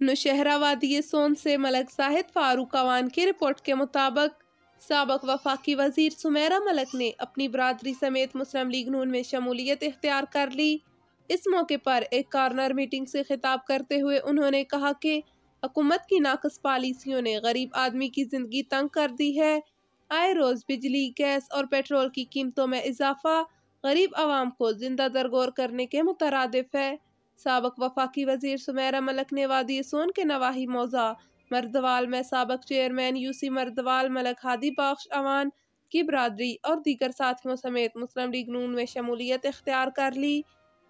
नौशहरा वादी सोन से मलक जाहिद फारूक अवान की रिपोर्ट के मुताबिक साबक वफाकी वजीर सुमेरा मलक ने अपनी बरादरी समेत मुस्लिम लीग नून में शमूलियत इख्तियार कर ली। इस मौके पर एक कॉर्नर मीटिंग से खिताब करते हुए उन्होंने कहा कि हुकूमत की नाकस पॉलिसियों ने गरीब आदमी की जिंदगी तंग कर दी है। आए रोज बिजली, गैस और पेट्रोल की कीमतों में इजाफा गरीब आवाम को जिंदा दरगोर करने के मुतरादिफ है। साबक वफाकी वजीर सुमेरा मलक ने वादी सोन के नवाही मौजा मर्दवाल में साबक चेयरमैन यूसी मर्दवाल मलक हादी बख्श अवान की बरादरी और दीगर साथियों समेत मुस्लिम लीग नून में शमूलियत इख्तियार कर ली।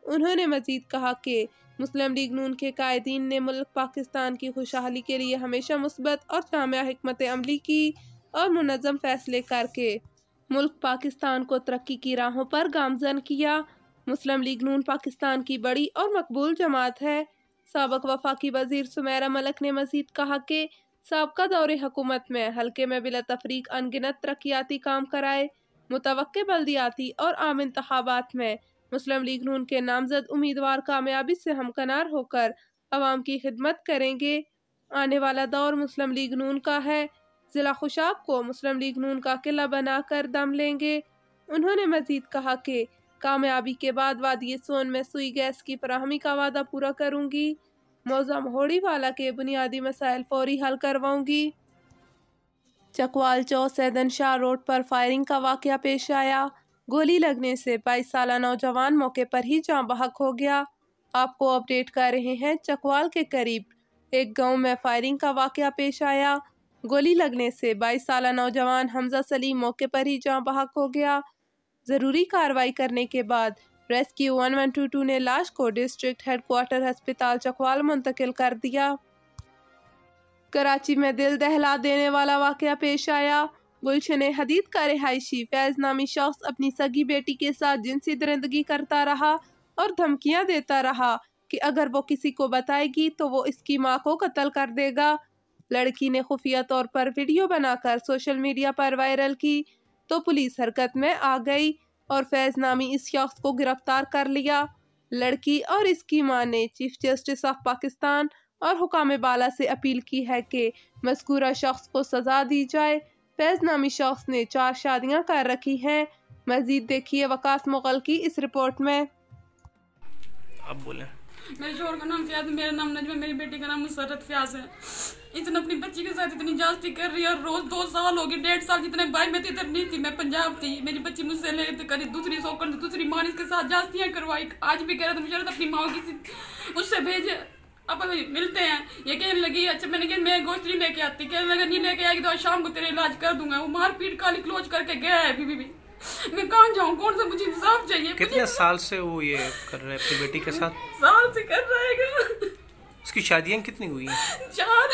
उन्होंने मजीद कहा कि मुस्लिम लीग नून के कायदीन ने मुल्क पाकिस्तान की खुशहाली के लिए हमेशा मुस्बत और जामिया हिकमत अमली की और मुनज़्ज़म फैसले करके मुल्क पाकिस्तान को तरक्की की राहों पर गामजन किया। मुस्लिम लीग नून पाकिस्तान की बड़ी और मकबूल जमात है। साबक वफाकी वजीर सुमेरा मलक ने मजीद कहा कि साबका दौरे हुकूमत में हल्के में बिला तफरीक अनगिनत तरक्याती काम कराए। मुतवक्के बल्दियाती और आम इंतखाबात में मुस्लिम लीग नून के नामजद उम्मीदवार कामयाबी से हमकनार होकर अवाम की खिदमत करेंगे। आने वाला दौर मुस्लिम लीग नून का है। जिला खुशाब को मुस्लिम लीग नून का किला बनाकर दम लेंगे। उन्होंने मजीद कहा कि कामयाबी के बाद वादी सोन में सुई गैस की फराहमी का वादा पूरा करूंगी। मौजा मोहड़ी वाला के बुनियादी मसाइल फौरी हल करवाऊंगी। चकवाल चौ सैदन शाह रोड पर फायरिंग का वाकया पेश आया। गोली लगने से 22 साला नौजवान मौके पर ही जाँ बहक हो गया। आपको अपडेट कर रहे हैं, चकवाल के करीब एक गांव में फायरिंग का वाकया पेश आया। गोली लगने से 22 साला नौजवान हमजा सलीम मौके पर ही जाँ बहक हो गया। ज़रूरी कार्रवाई करने के बाद रेस्क्यू 1122 ने लाश को डिस्ट्रिक्ट हेडक्वार्टर अस्पताल चकवाल मुंतकिल कर दिया। कराची में दिल दहला देने वाला वाकया पेश आया। गुलशन हदीद का रिहायशी फैज़ नामी शख्स अपनी सगी बेटी के साथ जिनसी दरिंदगी करता रहा और धमकियां देता रहा कि अगर वो किसी को बताएगी तो वो इसकी मां को कत्ल कर देगा। लड़की ने खुफिया तौर पर वीडियो बनाकर सोशल मीडिया पर वायरल की तो पुलिस हरकत में आ गई और फैज़ नामी इस शख्स को गिरफ्तार कर लिया। लड़की और इसकी मां ने चीफ जस्टिस ऑफ पाकिस्तान और हुकाम बाला से अपील की है कि मज़कूरा शख्स को सजा दी जाए। फैज़ नामी शख्स ने 4 शादियां कर रखी हैं। मजीद देखिए वकास मुगल की इस रिपोर्ट में। अब बोले। मेरे शोहर का नाम फयाज, मेरा नाम नजमा, मेरी बेटी का नाम मुसरत फयाज है। इतने अपनी बच्ची के साथ इतनी जास्ती कर रही है और रोज 2 साल हो गए, 1.5 साल जितने भाई में इधर नहीं थी, मैं पंजाब थी। मेरी बच्ची मुझसे ले करी दूसरी सोकर दूसरी माँ इसके साथ जास्तियाँ करवाई। आज भी कह रहा था मुझे अपनी माँ की उससे भेजे, अब मिलते हैं। ये कहने लगी अच्छा, मैंने कहा मैं गोश्त नहीं लेके आती, कहने लगा नहीं लेके आएगी तो आज शाम को तेरे इलाज कर दूंगा। वो मार पीट काली क्लोज करके गया है। अभी भी मैं कहाँ जाऊँ, कौन सा मुझे इंसाफ चाहिए। कितने साल से वो ये कर रहे हैं अपनी बेटी के साथ? साल से कर रहेगा। उसकी शादियाँ कितनी हुई हैं? 4।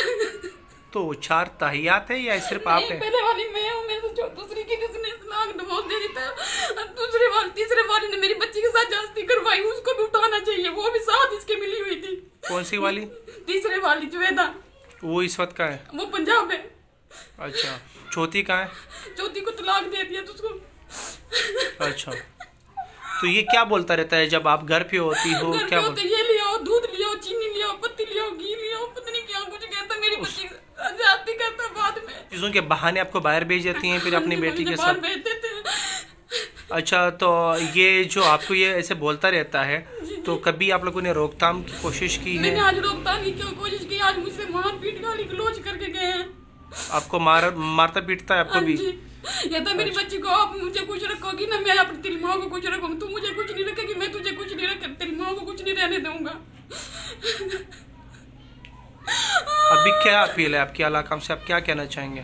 तो 4 ताहियात है या सिर्फ आप है? पहले वाली मैं हूँ, मेरे से दूसरी की जिसने तलाक डिवोर्स दे देता है। तीसरे वाली ने मेरी बच्ची के साथ जास्ती करवाई, उसको भी उठाना चाहिए। वो भी साथ इसके मिली हुई थी। कौन सी वाली? तीसरे वाली जुवेदा। वो इस वक्त का है? वो पंजाब है। अच्छा, चौथी कहाँ है? चौथी को तलाक दे दिया तो उसको। अच्छा, तो ये क्या बोलता रहता है जब आप घर पे होती हो? क्या बोलते? ये ले आओ, दूध ले आओ, चीनी ले आओ, पत्ती ले आओ, घी ले आओ, पता नहीं क्या कुछ कहता। मेरी बच्ची जाती करता बाद में चीजों के बहाने आपको बाहर भेज देती हैं, फिर अपनी बेटी के साथ भेज देते हैं। अच्छा, तो ये जो आपको ये ऐसे बोलता रहता है तो कभी आप लोगों ने रोकथाम की कोशिश की है? मैंने आज रोकथाम की कोशिश की। आज मुझसे मार पीट गाली क्लोज करके गए हैं। आपको मारता पीटता है आपको भी? या तो मेरी बच्ची को आप मुझे कुछ रखोगी ना, मैं अपनी तेरी माँ को कुछ रखूंगी। तू मुझे कुछ नहीं रखेगी, मैं तुझे कुछ नहीं रख, तेरी माँ को कुछ नहीं रहने दूंगा। अभी क्या अपील है आपकी आला काम से? आप क्या कहना चाहेंगे?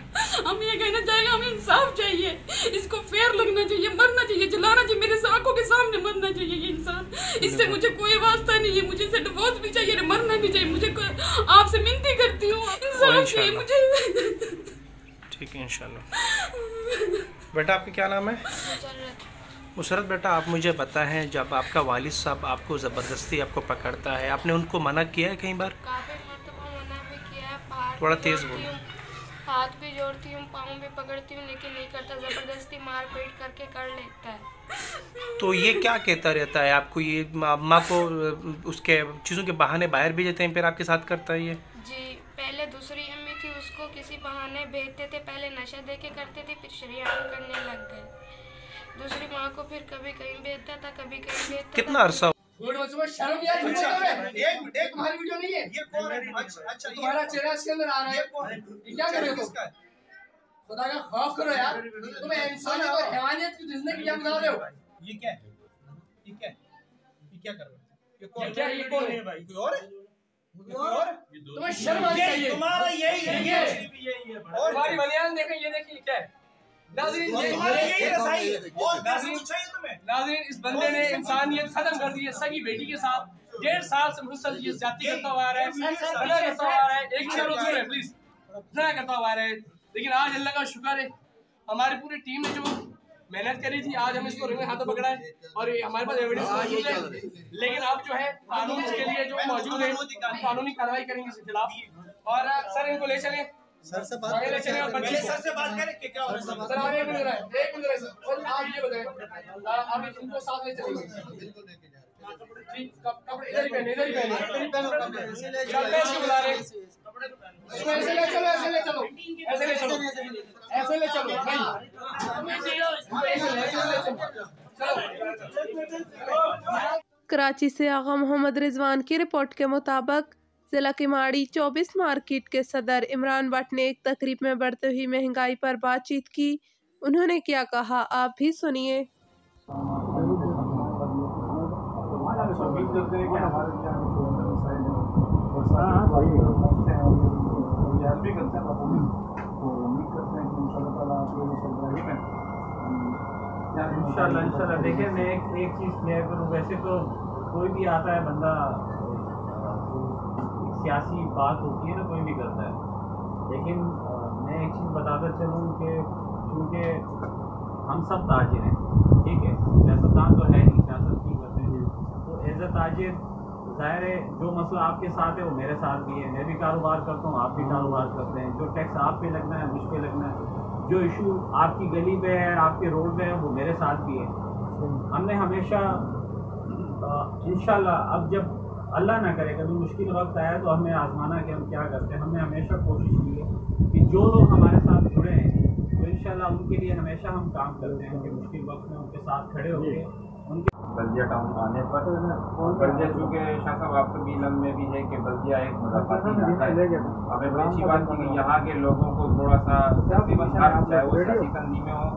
हम ये कहना चाहेंगे हमें इंसाफ चाहिए, इसको फेयर लगना चाहिए, मरना चाहिए, जलाना चाहिए, मेरे आंखों के सामने मरना चाहिए ये इंसान। इससे मुझे कोई वास्ता नहीं है, मुझे इससे डिवोर्स भी चाहिए, मरना भी चाहिए। मुझे आपसे विनती करती हूँ, इंसाफ चाहिए मुझे। ठीक है, इंशाल्लाह। बेटा आपका क्या नाम है? मुसरत। बेटा आप मुझे बताएं, जब आपका वालिद साहब आपको ज़बरदस्ती आपको पकड़ता है, आपने उनको मना किया है कई बार? मना भी किया है। थोड़ा तेज बोलो। हाथ भी जोड़ती हूँ, पाँव भी पकड़ती हूँ, लेकिन नहीं करता। ज़बरदस्ती मार पीट करके कर लेता है। तो ये क्या कहता रहता है आपको? ये अम्मा को उसके चीज़ों के बहाने बाहर भी जाते हैं, फिर आपके साथ करता है ये? जी, पहले दूसरी अम्मी थी, उसको किसी बहाने भेजते थे, पहले नशा दे के करते थे, फिर शरीयान करने लग गए। दूसरी माँ को फिर कभी कहीं भेजता था, कभी कहीं भेजता था। कितना अरसा? शर्म यार, एक मिनट, तुम्हारी वीडियो नहीं है ये? कौन है? अच्छा, तुम्हारा चेहरा इसके अंदर आ रहा है, ये क्या कर रहे हो तुम? खुदा का खौफ करो यार, तुम इंसानियत और हैवानियत की जिंदगी क्या बता रहे हो? ये क्या है? ये क्या है? ये क्या कर रहे हो? ये कौन क्या ये कौन है भाई? कोई और है? और तुम्हें शर्म आनी चाहिए। तुम्हारा यही है, और तुम्हारी बनियान देखें, ये देखिए क्या है। नाज़रीन, तुम्हारा यही रसाई है। और नाज़रीन चाहिए तुम्हें? नाज़रीन, इस बंदे ने इंसानियत खत्म कर दी है। सगी बेटी के साथ 1.5 साल से मुसलसल ये ज्यादती करता हुआ आ रहा है, ज़ना करता हुआ आ रहा है। एक मिनट रुकिए प्लीज, ज़ना करता हुआ आ रहा है। लेकिन आज अल्लाह का शुक्र है, हमारी पूरी टीम ने जो मेहनत करी थी, आज हम इसको रंगे हाथों पकड़ा है और हमारे पास एविडेंस मौजूद है। लेकिन अब जो है कानून इसके लिए जो मौजूद है, कानूनी कार्रवाई करेंगे इसके खिलाफ। और सर इनको ले चले, सर से बात करें, सर से बात करें कि क्या हो रहा है? सर आगे एक मिनट सर, आप ये बताएं, आप इनको साथ ले चलेंगे? ठीक, कपड़े इधर ही पहने, इधर ही पहने। चलते इसको बुला रहे, इसको ऐसे ले चलो, ऐसे ले चलो, ऐसे ले चलो, ऐसे ले चलो भाई, कराची से आगा मोहम्मद रिजवान की रिपोर्ट के मुताबिक जिला किमाड़ी 24 मार्केट के सदर इमरान भट्ट ने एक तकरीब में बढ़ती हुई महंगाई पर बातचीत की। उन्होंने क्या कहा, आप भी सुनिए। इंशाल्लाह देखिए, मैं एक चीज़ क्लियर करूँ। वैसे तो कोई भी आता है बंदा, सियासी बात होती है ना, कोई भी करता है, लेकिन मैं एक चीज़ बताता चलूँ कि चूँकि हम सब ताजिर हैं, ठीक है, सियासतदान तो है नहीं, सियासत नहीं करते हैं, तो एज ए ताजिर ज़ाहिर है जो मसला आपके साथ है वो मेरे साथ भी है। मैं भी कारोबार करता हूँ, आप भी कारोबार करते हैं। जो टैक्स आप पे लगना है, मुझ पे लगना है। जो इशू आपकी गली पे है, आपके रोड पे है, वो मेरे साथ भी है। हमने हमेशा इंशाल्लाह, अब जब अल्लाह ना करे कभी मुश्किल वक्त आया तो हमें आजमाना कि हम क्या करते हैं। हमने हमेशा कोशिश की है कि जो लोग हमारे साथ जुड़े हैं तो इंशाल्लाह उनके लिए हमेशा हम काम करते हैं कि मुश्किल वक्त में उनके साथ खड़े होंगे। उनके बल्दिया टाउन आने पर बल्दिया, चूँकि शाह साहब आपके भी इल्म में भी है कि बल्दिया एक मुज़ाफ़ाती इलाका है। हमें बड़ी अच्छी बात थी कि यहाँ के लोगों को थोड़ा सा तकरीबन चाहे वो सियासी तंजीमें हों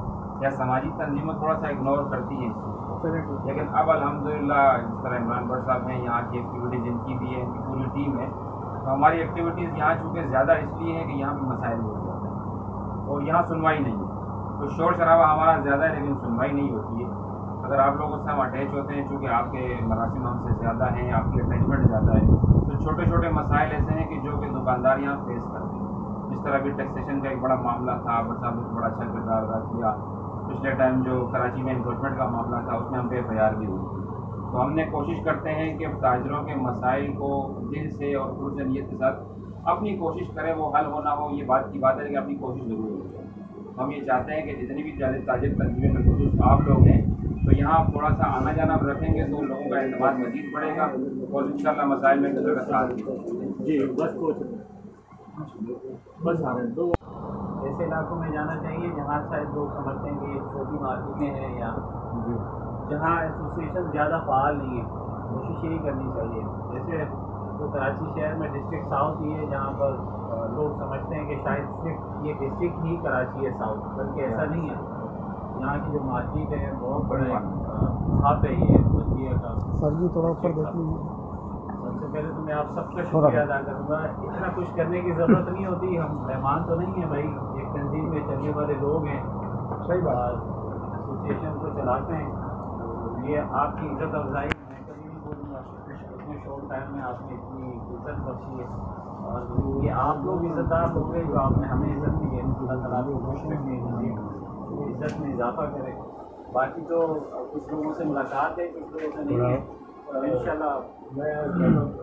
या समाजी तंजीमें, थोड़ा सा इग्नोर करती हैं इस चीज़ को। लेकिन अब अल्हम्दुलिल्लाह जिस तरह इमरान भट्ट साहब हैं, यहाँ की एक्टिविटीज़ इनकी भी है, इनकी पूरी टीम है, तो हमारी एक्टिविटीज़ यहाँ चूँकि ज़्यादा इसलिए है कि यहाँ पर मसाइल हो जाते हैं और यहाँ सुनवाई नहीं है। तो शोर शराबा हमारा ज़्यादा है लेकिन सुनवाई नहीं होती है। अगर आप लोगों से हम अटैच होते हैं, चूँकि आपके मरासिम हमसे ज़्यादा हैं, आपकी अटैचमेंट ज़्यादा है, तो छोटे छोटे मसाइल ऐसे हैं कि जो कि दुकानदार यहाँ फेस करते हैं। जिस तरह भी टैक्सेशन का एक बड़ा मामला था, भट्ट साहब ने बड़ा अच्छा किरदार अदा किया। पिछले टाइम जो कराची में इन्फोर्समेंट का मामला था उसमें हम पे FIR भी हुई थी। तो हमने कोशिश करते हैं कि ताजरों के मसाइल को दिल से और पुरजनीयत के साथ अपनी कोशिश करें, वो हल होना हो ये बात की बात है, लेकिन अपनी कोशिश ज़रूर होगी। हम ये चाहते हैं कि जितनी भी ज़्यादा ताजिर तंजीमें में खुसूस आप लोग हैं, तो यहाँ थोड़ा सा आना जाना रखेंगे तो लोगों का एतमाद मज़ीद बढ़ेगा और इंशाल्लाह मसाइल में किसी का साथ जी बस दो ऐसे इलाकों में जाना चाहिए जहाँ शायद लोग समझते हैं कि ये छोटी मार्केटें हैं या जहाँ एसोसिएशन ज़्यादा फ़ाल नहीं है। कोशिश यही करनी चाहिए। जैसे तो कराची शहर में डिस्ट्रिक्ट साउथ ही है जहाँ पर लोग समझते हैं कि शायद सिर्फ ये डिस्ट्रिक्ट ही कराची है साउथ, बल्कि ऐसा नहीं है। यहाँ की जो मार्केट है बहुत बड़े हब है ये बल्दिया का। सर जी थोड़ा ऊपर देखिए। सबसे पहले तो मैं आप सबका शुक्रिया अदा करूँगा। इतना कुछ करने की ज़रूरत नहीं होती, हम मेहमान तो नहीं है भाई, एक तंजीम में चलने वाले लोग हैं, सही बात, एसोसिएशन को चलाते हैं। तो ये आपकी इज़्ज़त अफजाई मैं कभी नहीं बोलूँगा। इतने शॉर्ट टाइम में आपने इतनी इज़्ज़त बख्शी है और ये आप लोग इज़्ज़तदार लोग हैं जो आपने हमें इज़्ज़त दी है। अल्लाह ताला आपको खुश रखने इज़्ज़त में इजाफा करे। बाकी तो कुछ लोगों से मुलाकात है, कुछ लोगों से नहीं है। इंशाल्लाह मैं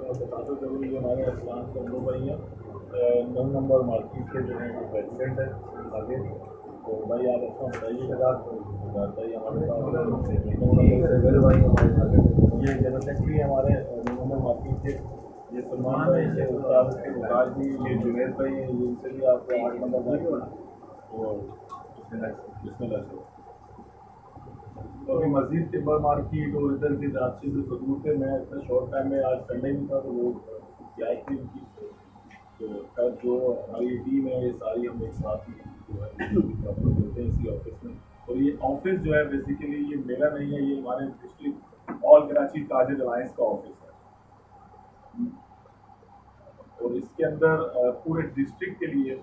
बताता चलूँ जो हमारे असलान संदो भाई हैं 9 नंबर मार्केट के जो है प्रेसिडेंट है आगे, तो भाई आप अपना बताइएगा। भाई हमारे साथ भाई हमारे ये जनरल सेक्रेटरी हमारे 9 नंबर मार्केट के, ये सलमान भाई से उस्ताद जी, ये जुनैद भाई हैं, इनसे भी आपको 8 नंबर मार्क और बिस्मिल्लाह से तो अभी मज़ीद टिम्बर मार्केट और इधर की अच्छी से ज़रूरत है। मैं इतना शॉर्ट टाइम में आज संडे नहीं था तो वो क्या थी उनकी तो कल जो हमारी टीम है ये सारी हम एक साथ ही जो है होते हैं इसी ऑफिस में। और ये ऑफिस जो है बेसिकली ये मेरा नहीं है, ये हमारे डिस्ट्रिक्ट ऑल कराची ताजिर अलायंस का ऑफिस है और इसके अंदर पूरे डिस्ट्रिक्ट के लिए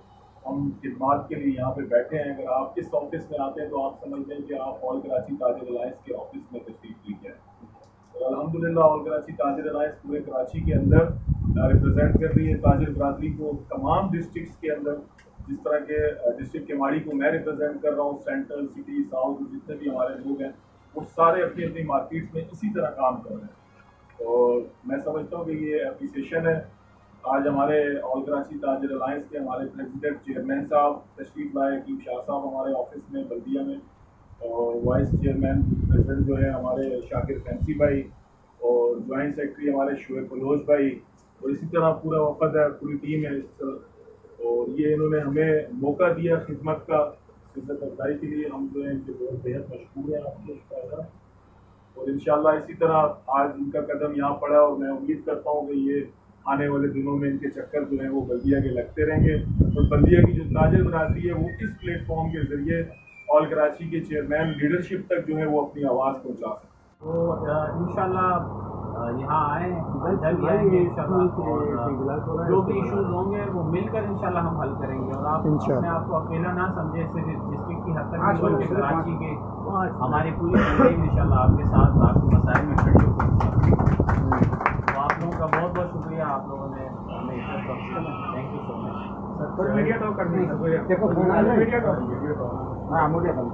हम खिदमात के लिए यहाँ पे बैठे हैं। अगर आप इस ऑफिस में आते हैं तो आप समझते हैं कि आप ऑल कराची ताजिर अलायंस के ऑफिस में तशरीफ लेके आए। और अल्हम्दुलिल्लाह ऑल कराची ताजिर अलायंस पूरे कराची के अंदर रिप्रेजेंट कर रही है ताजिर बरादरी को तमाम डिस्ट्रिक्ट्स के अंदर। जिस तरह के डिस्ट्रिक्ट केमाड़ी को मैं रिप्रेजेंट कर रहा हूँ, सेंट्रल सिटी साउथ जितने भी हमारे लोग हैं वो सारे अपनी अपनी मार्केट्स में इसी तरह काम कर रहे हैं। और मैं समझता हूँ कि ये अप्रिसिएशन है। आज हमारे ऑल कराची ताजिर अलायंस के हमारे प्रेसिडेंट चेयरमैन साहब तशरीफ लाए, अकीब शाह साहब हमारे ऑफिस में बल्दिया में, और वाइस चेयरमैन प्रेसिडेंट जो है हमारे शाकिर फैंसी भाई, और जॉइंट सेक्रेटरी हमारे शुएब बलोच भाई, और इसी तरह पूरा वफद है, पूरी टीम है इस तरह। और ये इन्होंने हमें मौका दिया खिदमत का, इज्जत अफजाई के लिए हम जो है इनके बहुत बेहद मशहूर हैं आपके पैसा। और इंशाल्लाह इसी तरह आज इनका कदम यहाँ पड़ा और मैं उम्मीद करता हूँ कि ये आने वाले दिनों में इनके चक्कर जो हैं वो बल्दिया के लगते रहेंगे और बल्दिया की जो ताजिर बरादरी है वो इस प्लेटफॉर्म के ज़रिए ऑल कराची के चेयरमैन लीडरशिप तक जो है वो अपनी आवाज़ पहुँचा सकें। तो इंशाल्लाह यहाँ आए, जल्द आएंगे इंशाल्लाह, और जो भी इश्यूज होंगे वो मिलकर इंशाल्लाह हम हल करेंगे। और आप अपने आप को अकेला ना समझे, सिर्फ डिस्ट्रिक्ट की हद तक बल्कि कराची के हमारी पूरी टीम इंशाल्लाह आपके साथ आपके मसाइल में खड़ी होगी। तो आप लोगों का बहुत बहुत शुक्रिया, आप लोगों ने हमें इज्जत बख्शी। Thank you so much. Sir media talk करने देखो फोन आ रहा है, मीडिया टॉक। हाँ मीडिया टॉक।